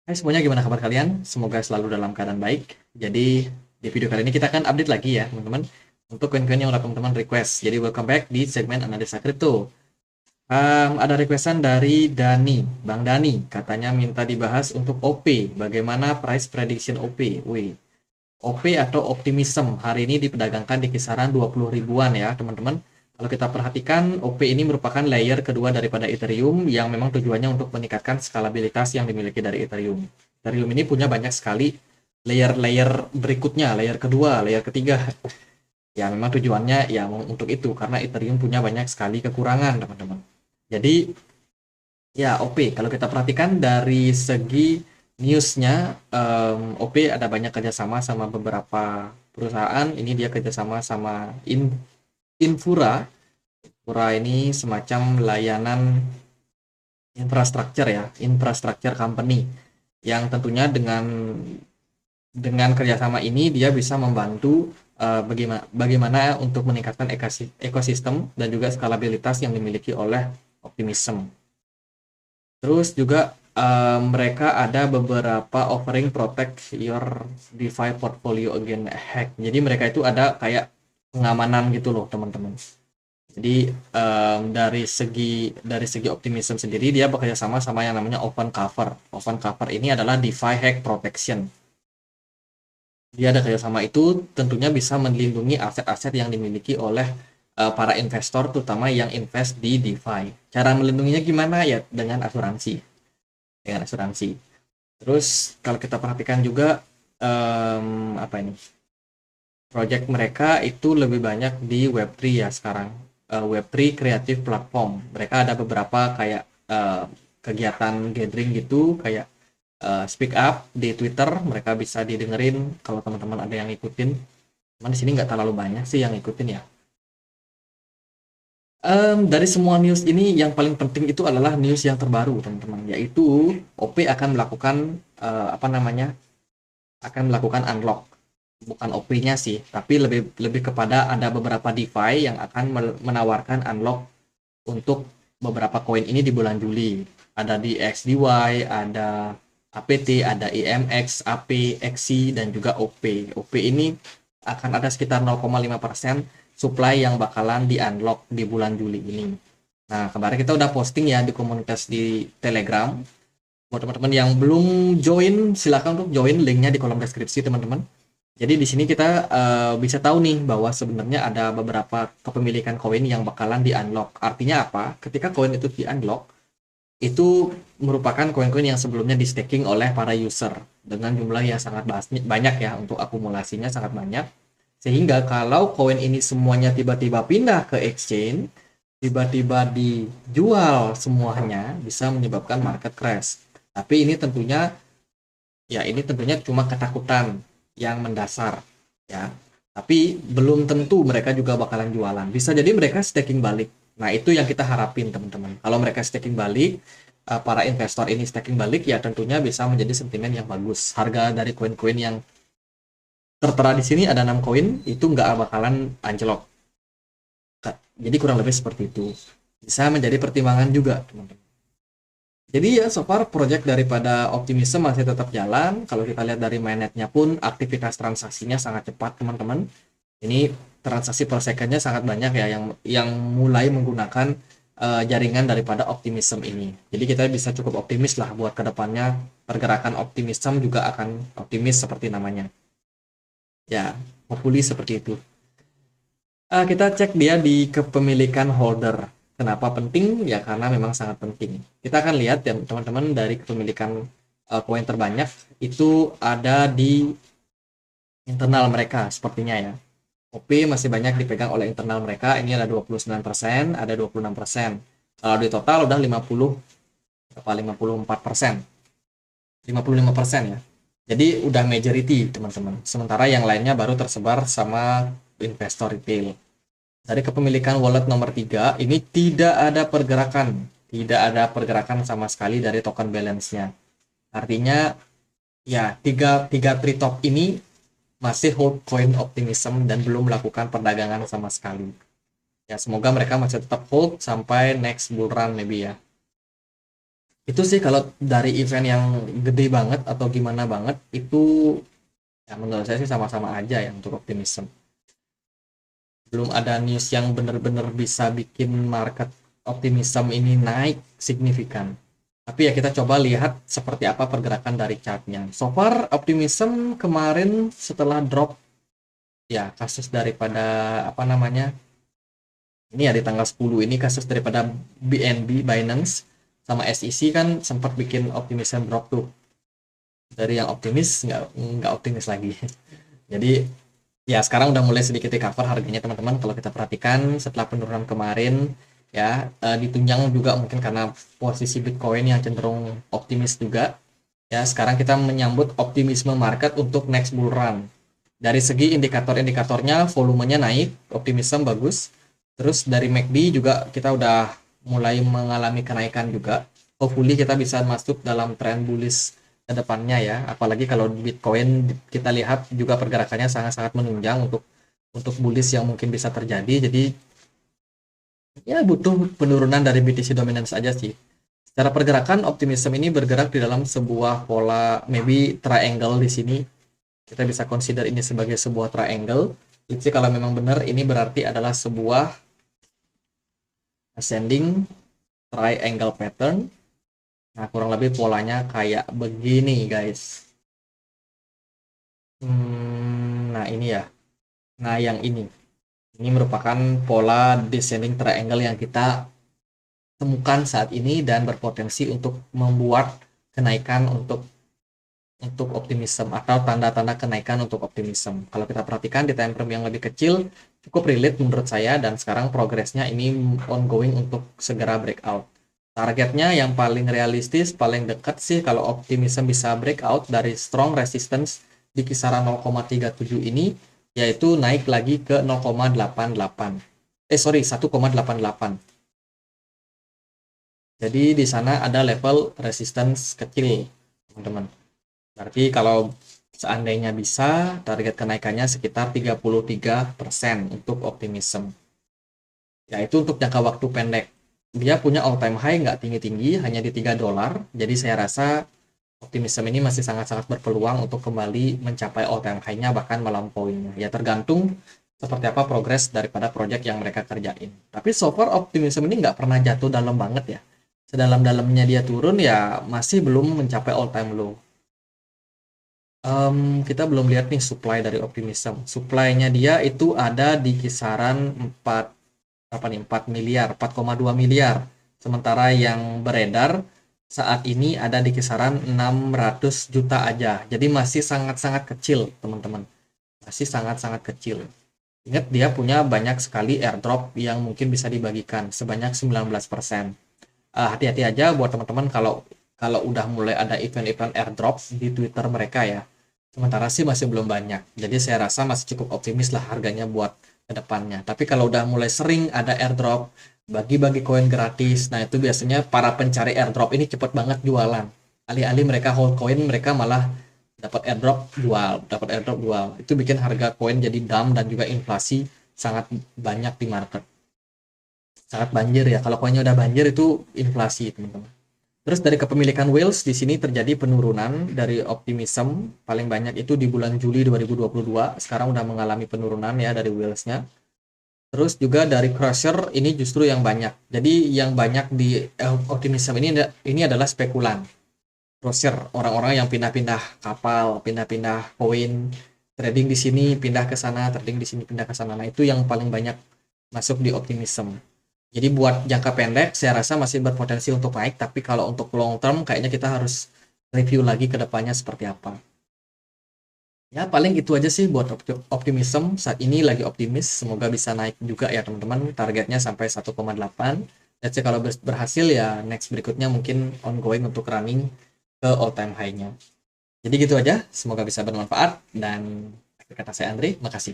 Hai semuanya, gimana kabar kalian? Semoga selalu dalam keadaan baik. Jadi, di video kali ini kita akan update lagi ya, teman-teman. Untuk koin-koin yang udah teman-teman request. Jadi, welcome back di segmen analisa kripto. Ada requestan dari Dani, Bang Dani. Katanya minta dibahas untuk OP. Bagaimana price prediction OP? Wih, OP atau optimism hari ini diperdagangkan di kisaran 20 ribuan ya, teman-teman. Kalau kita perhatikan, OP ini merupakan layer kedua daripada Ethereum yang memang tujuannya untuk meningkatkan skalabilitas yang dimiliki dari Ethereum. Ethereum ini punya banyak sekali layer-layer berikutnya, layer kedua, layer ketiga. Ya, memang tujuannya ya untuk itu, karena Ethereum punya banyak sekali kekurangan, teman-teman. Jadi, ya, OP. Kalau kita perhatikan dari segi newsnya, OP ada banyak kerjasama sama beberapa perusahaan. Ini dia kerjasama sama Infura. Infura ini semacam layanan infrastruktur ya, infrastruktur company. Yang tentunya dengan kerjasama ini dia bisa membantu bagaimana untuk meningkatkan ekosistem dan juga skalabilitas yang dimiliki oleh Optimism. Terus juga mereka ada beberapa offering protect your DeFi portfolio against hack. Jadi mereka itu ada kayak pengamanan gitu loh, teman-teman. Jadi dari segi optimism sendiri dia bekerja sama yang namanya open cover. Open cover ini adalah DeFi hack protection. Dia ada kerjasama itu tentunya bisa melindungi aset-aset yang dimiliki oleh para investor, terutama yang invest di DeFi. Cara melindunginya gimana ya? Dengan asuransi. Terus kalau kita perhatikan juga apa ini? Project mereka itu lebih banyak di Web3 ya sekarang. Web3 Creative Platform. Mereka ada beberapa kayak kegiatan gathering gitu, kayak speak up di Twitter. Mereka bisa didengerin kalau teman-teman ada yang ngikutin. Cuman di sini nggak terlalu banyak sih yang ngikutin ya. Dari semua news ini yang paling penting itu adalah news yang terbaru, teman-teman, yaitu OP akan melakukan apa namanya? Akan melakukan unlock. Bukan OP-nya sih, tapi lebih lebih kepada ada beberapa DeFi yang akan menawarkan unlock untuk beberapa koin ini di bulan Juli. Ada di XDY, ada APT, ada IMX, AP, XC, dan juga OP. OP ini akan ada sekitar 0,5% supply yang bakalan di unlock di bulan Juli ini. Nah, kemarin kita udah posting ya di komunitas di Telegram. Buat teman-teman yang belum join, silakan untuk join, linknya di kolom deskripsi, teman-teman. Jadi di sini kita bisa tahu nih bahwa sebenarnya ada beberapa kepemilikan koin yang bakalan di unlock. Artinya apa? Ketika koin itu di unlock, itu merupakan koin-koin yang sebelumnya di staking oleh para user dengan jumlah yang sangat banyak ya, untuk akumulasinya sangat banyak. Sehingga kalau koin ini semuanya tiba-tiba pindah ke exchange, tiba-tiba dijual semuanya, bisa menyebabkan market crash. Tapi ini tentunya cuma ketakutan yang mendasar ya. Tapi belum tentu mereka juga bakalan jualan. Bisa jadi mereka staking balik. Nah, itu yang kita harapin, teman-teman. Kalau mereka staking balik, para investor ini staking balik, ya tentunya bisa menjadi sentimen yang bagus. Harga dari koin-koin yang tertera di sini ada 6 koin, itu nggak bakalan anjlok. Jadi kurang lebih seperti itu. Bisa menjadi pertimbangan juga, teman-teman. Jadi ya, so far project daripada Optimism masih tetap jalan. Kalau kita lihat dari mainnetnya pun, aktivitas transaksinya sangat cepat, teman-teman. Ini transaksi per secondnya sangat banyak ya, yang mulai menggunakan jaringan daripada Optimism ini. Jadi kita bisa cukup optimis lah buat kedepannya, pergerakan Optimism juga akan optimis seperti namanya. Ya, hopefully seperti itu. Kita cek dia di kepemilikan holder. Kenapa penting? Ya karena memang sangat penting. Kita akan lihat ya teman-teman, dari kepemilikan koin terbanyak itu ada di internal mereka sepertinya ya. OP masih banyak dipegang oleh internal mereka. Ini ada 29%, ada 26%. Kalau di total udah 54%. 55% ya. Jadi udah majority, teman-teman. Sementara yang lainnya baru tersebar sama investor retail. Dari kepemilikan wallet nomor 3, ini tidak ada pergerakan. Tidak ada pergerakan sama sekali dari token balance-nya. Artinya, ya, tiga tree top ini masih hold coin Optimism dan belum melakukan perdagangan sama sekali. Ya, semoga mereka masih tetap hold sampai next bull run maybe ya. Itu sih kalau dari event yang gede banget atau gimana banget itu ya menurut saya sih sama-sama aja ya untuk optimism. Belum ada news yang benar-benar bisa bikin market optimism ini naik signifikan. Tapi ya kita coba lihat seperti apa pergerakan dari chartnya. So far optimism kemarin setelah drop ya kasus daripada apa namanya, ini ya di tanggal 10 ini kasus daripada BNB Binance sama SEC kan sempat bikin optimism drop tuh, dari yang optimis nggak optimis lagi. Jadi ya sekarang udah mulai sedikit recover harganya teman-teman. Kalau kita perhatikan setelah penurunan kemarin ya, ditunjang juga mungkin karena posisi Bitcoin yang cenderung optimis juga. Ya sekarang kita menyambut optimisme market untuk next bull run. Dari segi indikator-indikatornya volumenya naik, optimisme bagus. Terus dari MACD juga kita udah mulai mengalami kenaikan juga. Hopefully kita bisa masuk dalam trend bullish ke depannya ya. Apalagi kalau Bitcoin kita lihat juga pergerakannya sangat-sangat menunjang untuk bullish yang mungkin bisa terjadi. Jadi ya butuh penurunan dari BTC dominance aja sih. Secara pergerakan optimism ini bergerak di dalam sebuah pola maybe triangle di sini. Kita bisa consider ini sebagai sebuah triangle. Jadi kalau memang benar ini berarti adalah sebuah ascending triangle pattern. Nah, kurang lebih polanya kayak begini, guys. Nah, ini ya. Nah, yang ini. Ini merupakan pola descending triangle yang kita temukan saat ini dan berpotensi untuk membuat kenaikan untuk optimism atau tanda-tanda kenaikan untuk optimism. Kalau kita perhatikan di time frame yang lebih kecil, cukup relate menurut saya dan sekarang progresnya ini ongoing untuk segera breakout. Targetnya yang paling realistis, paling dekat sih kalau optimism bisa breakout dari strong resistance di kisaran 0,37 ini, yaitu naik lagi ke 0,88. 1,88. Jadi di sana ada level resistance kecil, teman-teman. Berarti kalau seandainya bisa, target kenaikannya sekitar 33% untuk optimism. Yaitu untuk jangka waktu pendek. Dia punya all time high nggak tinggi-tinggi, hanya di $3. Jadi saya rasa optimism ini masih sangat-sangat berpeluang untuk kembali mencapai all time high-nya, bahkan melampauinya. Ya tergantung seperti apa progres daripada project yang mereka kerjain. Tapi so far optimism ini nggak pernah jatuh dalam banget ya. Sedalam-dalamnya dia turun ya masih belum mencapai all time low. Kita belum lihat nih supply dari optimism. Supply-nya dia itu ada di kisaran 4 apa nih 4 miliar, 4,2 miliar. Sementara yang beredar saat ini ada di kisaran 600 juta aja. Jadi masih sangat-sangat kecil, teman-teman. Masih sangat-sangat kecil. Ingat dia punya banyak sekali airdrop yang mungkin bisa dibagikan sebanyak 19%. Hati-hati aja buat teman-teman kalau kalau udah mulai ada event-event airdrop di Twitter mereka ya. Sementara sih masih belum banyak. Jadi saya rasa masih cukup optimis lah harganya buat ke depannya. Tapi kalau udah mulai sering ada airdrop, bagi-bagi koin gratis, nah itu biasanya para pencari airdrop ini cepet banget jualan. Alih-alih mereka hold koin, mereka malah dapat airdrop jual, dapat airdrop jual. Itu bikin harga koin jadi dump dan juga inflasi sangat banyak di market. Sangat banjir ya. Kalau koinnya udah banjir itu inflasi, teman-teman. Terus dari kepemilikan whales di sini terjadi penurunan dari optimism paling banyak itu di bulan Juli 2022. Sekarang udah mengalami penurunan ya dari whalesnya. Terus juga dari crusher ini justru yang banyak. Jadi yang banyak di optimism ini adalah spekulan. Crusher orang-orang yang pindah-pindah kapal, pindah-pindah koin, trading di sini pindah ke sana, trading di sini pindah ke sana. Nah, itu yang paling banyak masuk di optimism. Jadi buat jangka pendek saya rasa masih berpotensi untuk naik, tapi kalau untuk long term kayaknya kita harus review lagi ke depannya seperti apa. Ya paling itu aja sih buat optimism. Saat ini lagi optimis, semoga bisa naik juga ya teman-teman. Targetnya sampai 1,8. Let's say kalau berhasil ya next berikutnya mungkin ongoing untuk running ke all time high-nya. Jadi gitu aja, semoga bisa bermanfaat dan akhir kata saya Andre, makasih.